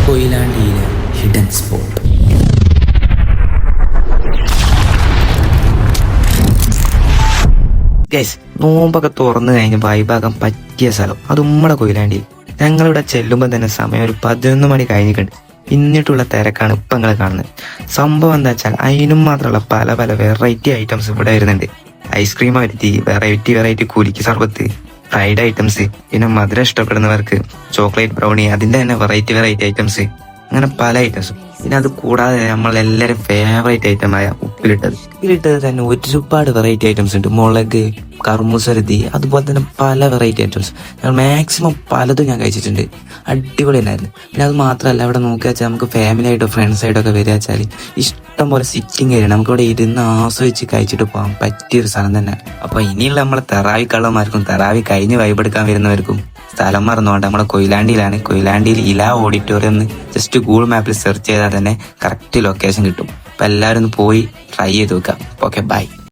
കൊയിലാണ്ടിയിലെ hidden spot. Guys, നോമ്പൊക്കെ തുറന്നു കഴിഞ്ഞ് വൈഭാഗം പറ്റിയ സ്ഥലം അത് ഉമ്മടെ കൊയിലാണ്ടി. ഞങ്ങളിവിടെ ചെല്ലുമ്പോൾ തന്നെ സമയം ഒരു 11 മണി കഴിഞ്ഞിട്ടുണ്ട്. എന്നിട്ടുള്ള തിരക്കാണ് ഇപ്പം നിങ്ങൾ കാണുന്നത്. സംഭവം എന്താ വെച്ചാൽ അതിനും മാത്രമുള്ള പല പല വെറൈറ്റി ഐറ്റംസ് ഇവിടെ വരുന്നുണ്ട്. ഐസ്ക്രീം വരുത്തി, വെറൈറ്റി കുലിക്ക് സർബത്ത്, ഫ്രൈഡ് ഐറ്റംസ്, പിന്നെ മധുരം ഇഷ്ടപ്പെടുന്നവർക്ക് ചോക്ലേറ്റ് ബ്രൗണി, അതിന്റെ തന്നെ വെറൈറ്റി ഐറ്റംസ്, അങ്ങനെ പല ഐറ്റംസും. പിന്നെ അത് കൂടാതെ നമ്മളെല്ലാവരും ഫേവറേറ്റ് ഐറ്റമായ ഉപ്പിലിട്ടത് തന്നെ ഒരുപാട് വെറൈറ്റി ഐറ്റംസ് ഉണ്ട്. മുളക്, കർമ്മൂസരുതി, അതുപോലെ തന്നെ പല വെറൈറ്റി ഐറ്റംസ്. ഞങ്ങൾ മാക്സിമം പലതും ഞാൻ കഴിച്ചിട്ടുണ്ട്. അടിപൊളി ഉണ്ടായിരുന്നു. പിന്നെ അത് മാത്രമല്ല, ഇവിടെ നോക്കുക വെച്ചാൽ നമുക്ക് ഫാമിലി ആയിട്ടോ ഫ്രണ്ട്സ് ആയിട്ടോ ഒക്കെ വരിക വെച്ചാൽ ഇഷ്ടം പോലെ സിറ്റിംഗ് ഏരിയ, നമുക്കിവിടെ ഇരുന്ന് ആസ്വദിച്ച് കഴിച്ചിട്ട് പോകാൻ പറ്റിയൊരു സ്ഥലം തന്നെ. അപ്പൊ ഇനിയുള്ള നമ്മളെ തെറാവി കള്ളന്മാർക്കും തെറാവി കഴിഞ്ഞ് വൈബെടുക്കാൻ വരുന്നവർക്കും സ്ഥലം മറന്നുകൊണ്ട് നമ്മളെ കൊയിലാണ്ടിയിലാണ്. കൊയിലാണ്ടിയിൽ ഇല ഓഡിറ്റോറിയം എന്ന് ജസ്റ്റ് ഗൂഗിൾ മാപ്പിൽ സെർച്ച് ചെയ്താൽ തന്നെ കറക്റ്റ് ലൊക്കേഷൻ കിട്ടും. അപ്പൊ എല്ലാവരും ഒന്ന് പോയി ട്രൈ ചെയ്ത് നോക്കാം. Okay, by.